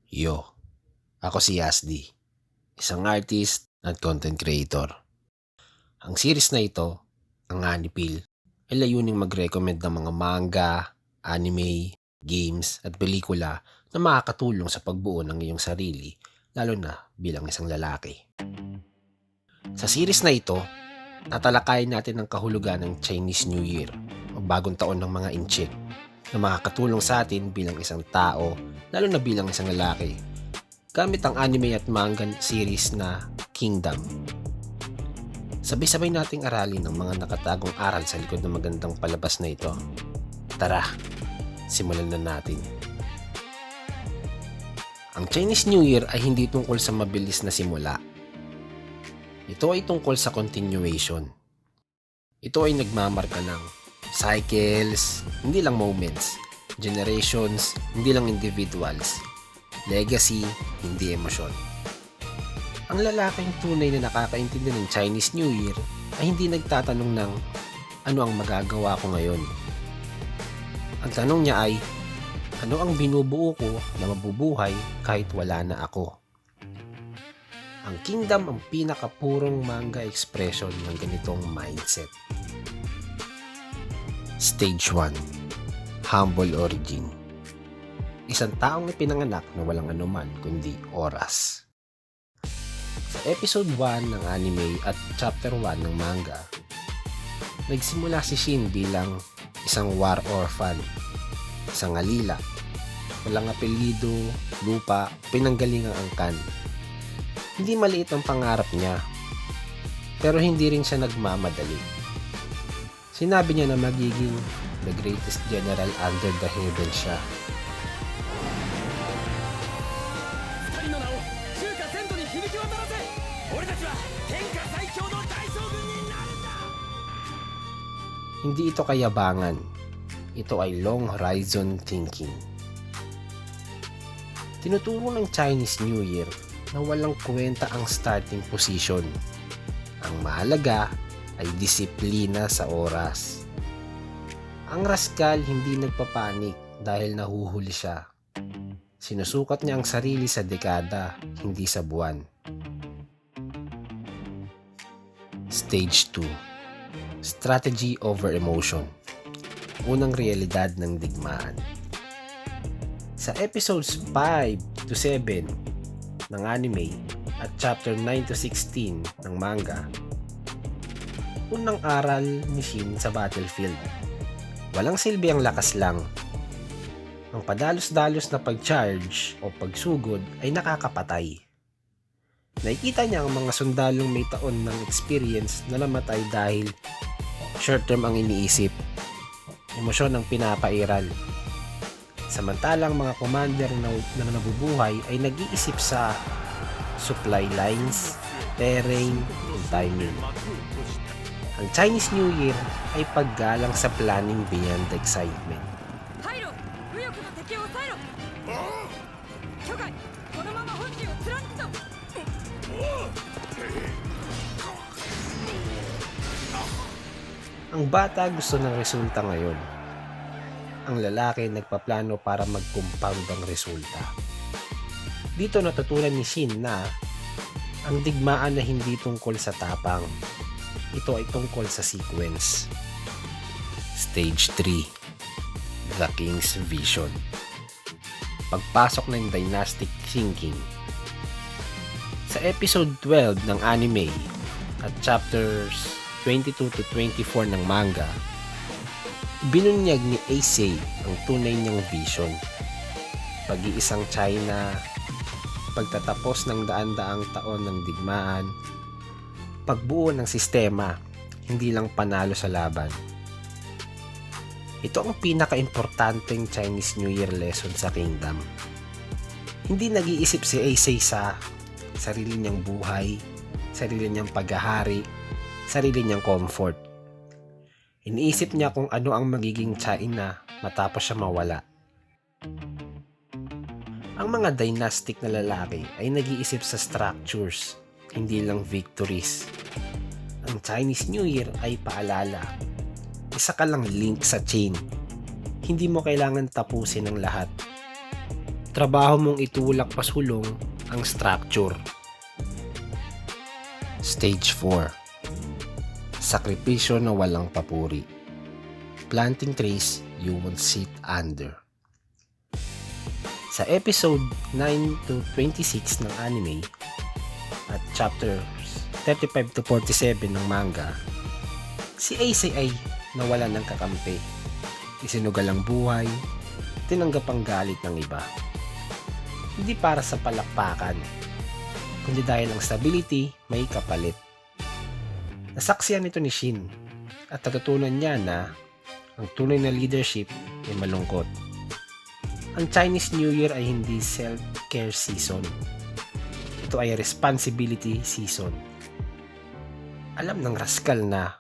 Yo, ako si Yasdi, isang artist at content creator. Ang series na ito, ang Anipil, ay layuning mag-recommend ng mga manga, anime, games at pelikula na makakatulong sa pagbuo ng iyong sarili, lalo na bilang isang lalaki. Sa series na ito, tatalakayin natin ang kahulugan ng Chinese New Year o bagong taon ng mga Inchik na makakatulong sa atin bilang isang tao, lalo na bilang isang lalaki, gamit ang anime at manga series na Kingdom. Sabay-sabay nating aralin ang mga nakatagong aral sa likod ng magandang palabas na ito. Tara, simulan na natin. Ang Chinese New Year ay hindi tungkol sa mabilis na simula. Ito ay tungkol sa continuation. Ito ay nagmamarka ng cycles, hindi lang moments, generations, hindi lang individuals, legacy, hindi emosyon. Ang lalaking tunay na nakakaintindi ng Chinese New Year ay hindi nagtatanong ng ano ang magagawa ko ngayon. Ang tanong niya ay, ano ang binubuo ko na mabubuhay kahit wala na ako? Ang Kingdom ang pinakapurong manga expression ng ganitong mindset. Stage 1. Humble Origin. Isang taong ipinanganak na walang anuman kundi oras. Sa episode 1 ng anime at chapter 1 ng manga, nagsimula si Shin bilang isang war orphan, isang alila, walang apelyido, lupa, pinanggalingang angkan. Hindi maliit ang pangarap niya, pero hindi rin siya nagmamadali. Sinabi niya na magiging the greatest general under the heaven siya. Hindi ito kayabangan. Ito ay long horizon thinking. Tinuturo ng Chinese New Year na walang kwenta ang starting position. Ang mahalaga ay disiplina sa oras. Ang Rascal hindi nagpapanik dahil nahuhuli siya. Sinusukat niya ang sarili sa dekada, hindi sa buwan. Stage 2. Strategy over emotion. Unang realidad ng digmaan. Sa episodes 5 to 7 ng anime at chapter 9 to 16 ng manga, unang aral ni Shin sa battlefield. Walang silbi ang lakas lang. Ang padalos-dalos na pag-charge o pagsugod ay nakakapatay. Nakikita niya ang mga sundalong may taon ng experience na namatay dahil short-term ang iniisip, emosyon ang pinapairal. Samantalang mga commander na nabubuhay ay nag-iisip sa supply lines, terrain, and timing. Ang Chinese New Year ay paggalang sa planning beyond excitement. Ang bata gusto ng resulta ngayon. Ang lalaki nagpaplano para mag-compound ang resulta. Dito natutunan ni Shin na ang digmaan na hindi tungkol sa tapang. Ito ay tungkol sa sequence. Stage 3. The King's Vision. Pagpasok ng dynastic thinking. Sa episode 12 ng anime at chapters 22 to 24 ng manga, binunyag ni Issei ang tunay niyang vision. Pag-iisang China, pagtatapos ng daan-daang taon ng digmaan, pagbuo ng sistema, hindi lang panalo sa laban. Ito ang pinaka-importanteng Chinese New Year lesson sa Kingdom. Hindi nag-iisip si Issei sa sarili niyang buhay, sarili niyang paghahari, sarili niyang comfort. Iniisip niya kung ano ang magiging China matapos siya mawala. Ang mga dynastic na lalaki ay nag-iisip sa structures, hindi lang victories. Ang Chinese New Year ay paalala. Isa ka lang link sa chain. Hindi mo kailangan tapusin ang lahat. trabaho mong itulak pasulong ang structure. Stage 4. Sakripisyo na walang papuri. Planting trees you won't sit under. Sa episode 9 to 26 ng anime at chapters 35 to 47 ng manga, si Ace ay nawalan ng kakampi. Isinugal ang buhay, tinanggap ang galit ng iba. Hindi para sa palakpakan, kundi dahil ang stability may kapalit. Nasaksiyan ito ni Shin at natutunan niya na ang tunay na leadership ay malungkot. Ang Chinese New Year ay hindi self-care season. Ito ay responsibility season. Alam ng rascal na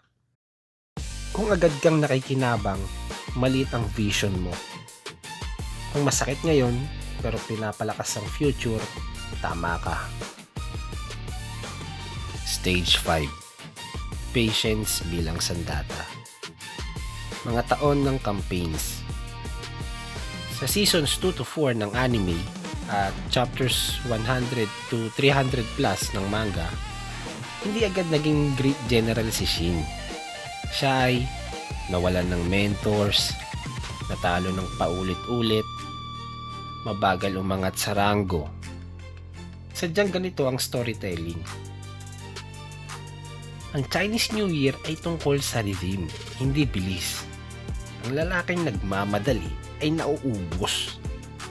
kung agad kang nakikinabang, maliit ang vision mo. Kung masakit ngayon, pero pinapalakas ang future, tama ka. Stage 5. Patience bilang sandata. Mga taon ng campaigns. Sa seasons 2 to 4 ng anime at chapters 100 to 300 plus ng manga, hindi agad naging great general si Shin. Siya ay nawalan ng mentors, natalo ng paulit-ulit, mabagal umangat sa ranggo. Sadyang ganito ang storytelling. Ang Chinese New Year ay tungkol sa rhythm, hindi bilis. Ang lalaking nagmamadali ay nauubos.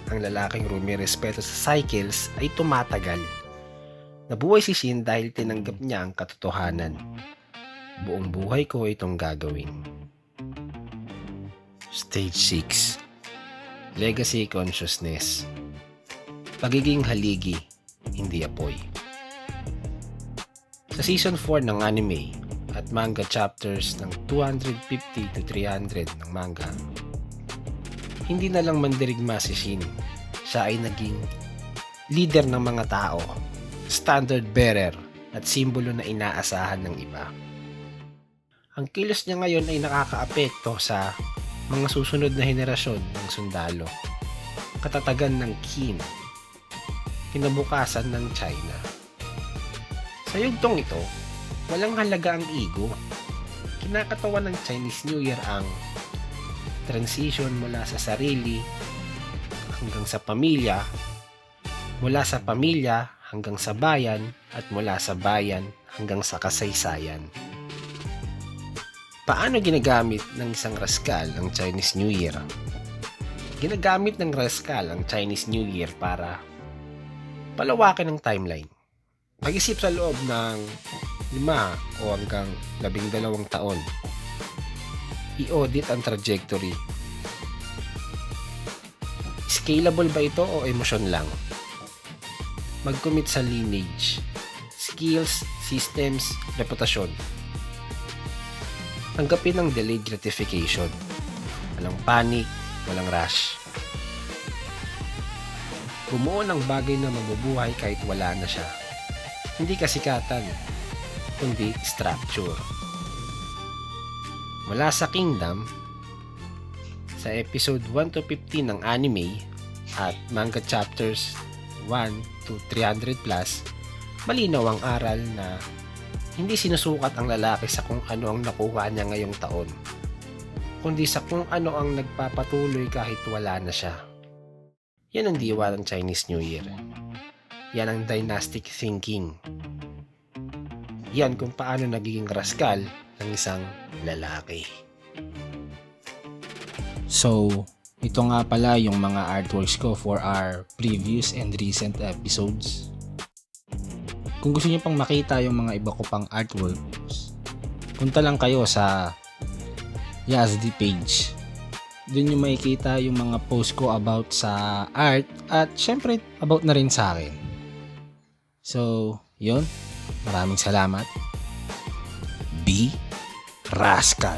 Ang lalaking rumirespeto sa cycles ay tumatagal. Nabuhay si Shin dahil tinanggap niya ang katotohanan. Buong buhay ko itong gagawin. Stage 6. Legacy Consciousness. Pagiging haligi, hindi apoy. Sa season 4 ng anime at manga chapters ng 250 to 300 ng manga, hindi na lang mandirigma si Shin. Siya ay naging leader ng mga tao, standard bearer at simbolo na inaasahan ng iba. Ang kilos niya ngayon ay nakakaapekto sa mga susunod na henerasyon ng sundalo, katatagan ng Qin, kinabukasan ng China. Sa yugtong ito, walang halaga ang ego. Kinakatawan ng Chinese New Year ang transition mula sa sarili hanggang sa pamilya, mula sa pamilya hanggang sa bayan, at mula sa bayan hanggang sa kasaysayan. Paano ginagamit ng isang rascal ang Chinese New Year? Ginagamit ng rascal ang Chinese New Year para palawakin ang timeline. Mag-isip sa loob ng 5 o hanggang 12 taon. I-audit ang trajectory. Scalable ba ito o emosyon lang? Mag-commit sa lineage, skills, systems, reputasyon. Tanggapin ang delayed gratification. Walang panic, walang rush. Bumuo ng bagay na mabubuhay kahit wala na siya. Hindi kasikatan, kundi structure. Mula sa Kingdom, sa episode 1 to 15 ng anime at manga chapters 1 to 300 plus, malinaw ang aral na hindi sinusukat ang lalaki sa kung ano ang nakuha niya ngayong taon, kundi sa kung ano ang nagpapatuloy kahit wala na siya. Yan ang diwa ng Chinese New Year. Yan ang dynastic thinking. Yan kung paano nagiging rascal ng isang lalaki. So, ito nga pala yung mga artworks ko for our previous and recent episodes. Kung gusto niyo pang makita yung mga iba ko pang artworks, punta lang kayo sa Yazdi page. Doon nyo makikita yung mga post ko about sa art at syempre about na rin sa akin. So, yun. Maraming salamat. Be Rascal.